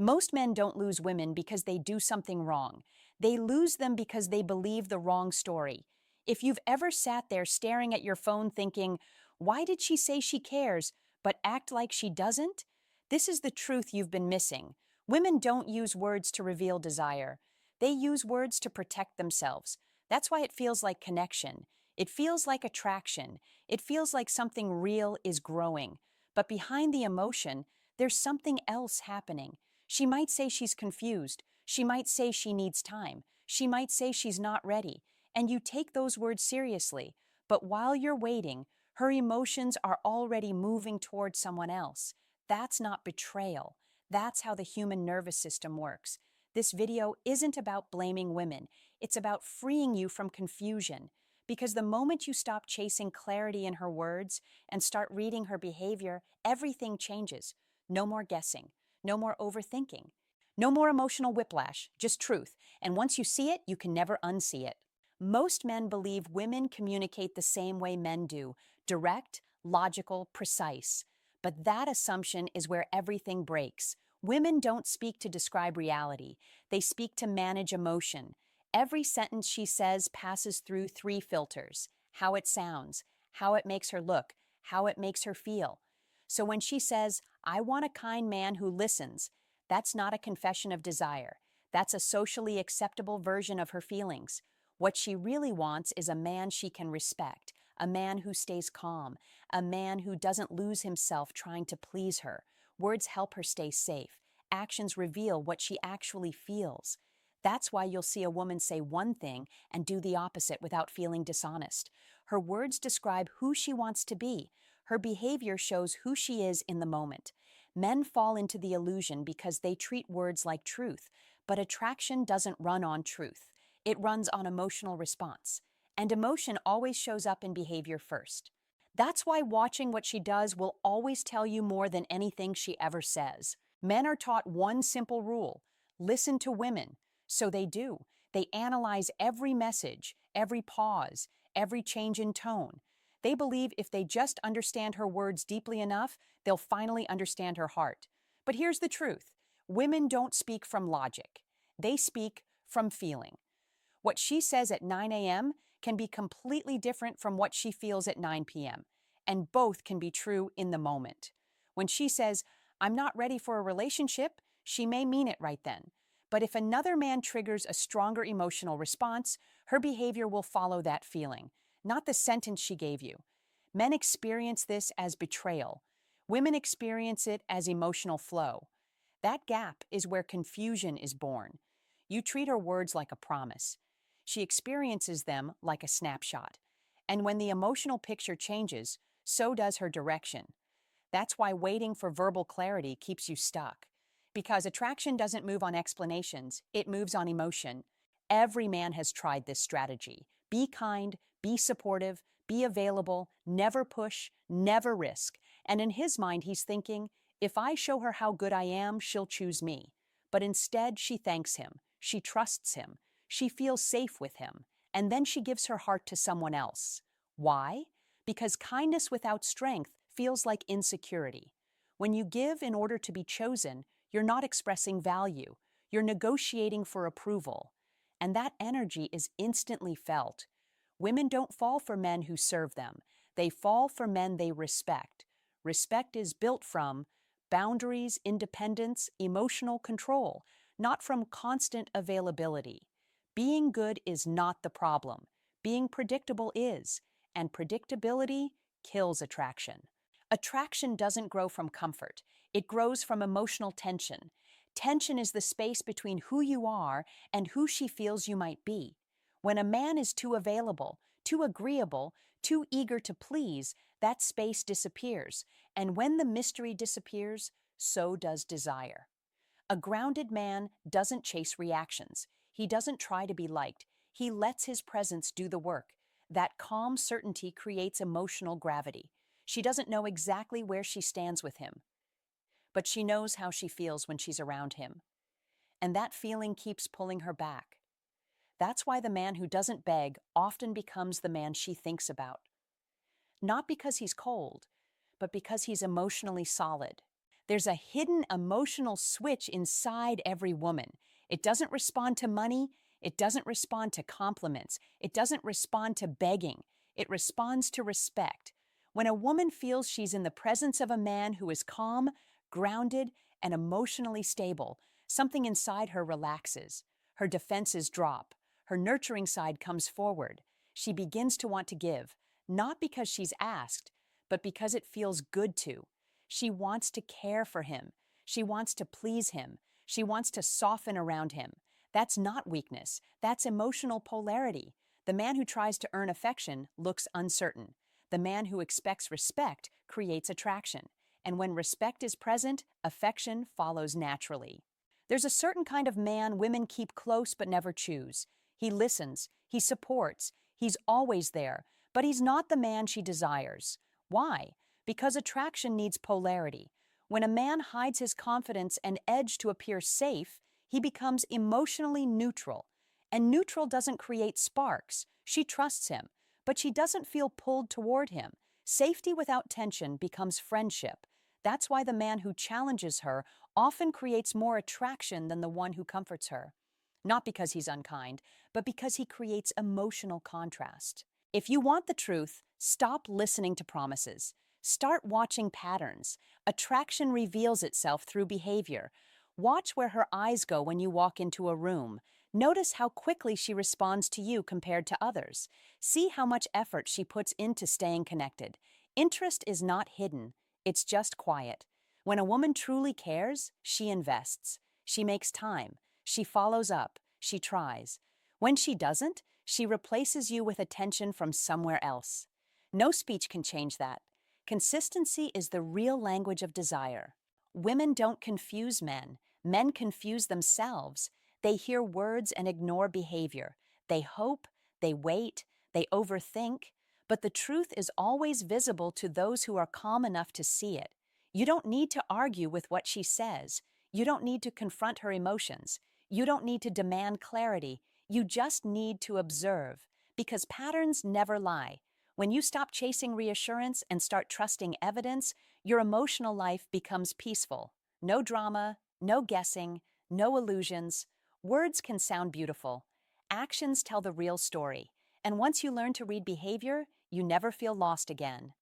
Most men don't lose women because they do something wrong. They lose them because they believe the wrong story. If you've ever sat there staring at your phone thinking, why did she say she cares, but act like she doesn't? This is the truth you've been missing. Women don't use words to reveal desire. They use words to protect themselves. That's why it feels like connection. It feels like attraction. It feels like something real is growing. But behind the emotion, there's something else happening. She might say she's confused. She might say she needs time. She might say she's not ready. And you take those words seriously. But while you're waiting, her emotions are already moving toward someone else. That's not betrayal. That's how the human nervous system works. This video isn't about blaming women. It's about freeing you from confusion. Because the moment you stop chasing clarity in her words and start reading her behavior, everything changes. No more guessing. No more overthinking. No more emotional whiplash, just truth. And once you see it, you can never unsee it. Most men believe women communicate the same way men do, direct, logical, precise. But that assumption is where everything breaks. Women don't speak to describe reality. They speak to manage emotion. Every sentence she says passes through three filters: how it sounds, how it makes her look, how it makes her feel. So when she says, I want a kind man who listens, that's not a confession of desire. That's a socially acceptable version of her feelings. What she really wants is a man she can respect, a man who stays calm, a man who doesn't lose himself trying to please her. Words help her stay safe. Actions reveal what she actually feels. That's why you'll see a woman say one thing and do the opposite without feeling dishonest. Her words describe who she wants to be. Her behavior shows who she is in the moment. Men fall into the illusion because they treat words like truth, but attraction doesn't run on truth. It runs on emotional response. And emotion always shows up in behavior first. That's why watching what she does will always tell you more than anything she ever says. Men are taught one simple rule: listen to women. So they do. They analyze every message, every pause, every change in tone. They believe if they just understand her words deeply enough, they'll finally understand her heart. But here's the truth. Women don't speak from logic. They speak from feeling. What she says at 9 a.m. can be completely different from what she feels at 9 p.m., and both can be true in the moment. When she says, I'm not ready for a relationship, she may mean it right then. But if another man triggers a stronger emotional response, her behavior will follow that feeling, not the sentence she gave you. Men experience this as betrayal. Women experience it as emotional flow. That gap is where confusion is born. You treat her words like a promise. She experiences them like a snapshot. And when the emotional picture changes, so does her direction. That's why waiting for verbal clarity keeps you stuck. Because attraction doesn't move on explanations, it moves on emotion. Every man has tried this strategy. Be kind, be supportive, be available, never push, never risk. And in his mind, he's thinking, if I show her how good I am, she'll choose me. But instead, she thanks him. She trusts him. She feels safe with him. And then she gives her heart to someone else. Why? Because kindness without strength feels like insecurity. When you give in order to be chosen, you're not expressing value. You're negotiating for approval. And that energy is instantly felt. Women don't fall for men who serve them. They fall for men they respect. Respect is built from boundaries, independence, emotional control, not from constant availability. Being good is not the problem. Being predictable is, and predictability kills attraction. Attraction doesn't grow from comfort. It grows from emotional tension. Tension is the space between who you are and who she feels you might be. When a man is too available, too agreeable, too eager to please, that space disappears. And when the mystery disappears, so does desire. A grounded man doesn't chase reactions. He doesn't try to be liked. He lets his presence do the work. That calm certainty creates emotional gravity. She doesn't know exactly where she stands with him, but she knows how she feels when she's around him. And that feeling keeps pulling her back. That's why the man who doesn't beg often becomes the man she thinks about. Not because he's cold, but because he's emotionally solid. There's a hidden emotional switch inside every woman. It doesn't respond to money. It doesn't respond to compliments. It doesn't respond to begging. It responds to respect. When a woman feels she's in the presence of a man who is calm, grounded, and emotionally stable, something inside her relaxes. Her defenses drop. Her nurturing side comes forward. She begins to want to give, not because she's asked, but because it feels good to. She wants to care for him. She wants to please him. She wants to soften around him. That's not weakness. That's emotional polarity. The man who tries to earn affection looks uncertain. The man who expects respect creates attraction. And when respect is present, affection follows naturally. There's a certain kind of man women keep close but never choose. He listens, he supports, he's always there, but he's not the man she desires. Why? Because attraction needs polarity. When a man hides his confidence and edge to appear safe, he becomes emotionally neutral. And neutral doesn't create sparks. She trusts him, but she doesn't feel pulled toward him. Safety without tension becomes friendship. That's why the man who challenges her often creates more attraction than the one who comforts her. Not because he's unkind, but because he creates emotional contrast. If you want the truth, stop listening to promises. Start watching patterns. Attraction reveals itself through behavior. Watch where her eyes go when you walk into a room. Notice how quickly she responds to you compared to others. See how much effort she puts into staying connected. Interest is not hidden. It's just quiet. When a woman truly cares, she invests. She makes time. She follows up. She tries. When she doesn't, she replaces you with attention from somewhere else. No speech can change that. Consistency is the real language of desire. Women don't confuse men. Men confuse themselves. They hear words and ignore behavior. They hope, they wait, they overthink, but the truth is always visible to those who are calm enough to see it. You don't need to argue with what she says. You don't need to confront her emotions. You don't need to demand clarity. You just need to observe, because patterns never lie. When you stop chasing reassurance and start trusting evidence, your emotional life becomes peaceful. No drama, no guessing, no illusions. Words can sound beautiful. Actions tell the real story. And once you learn to read behavior, you never feel lost again.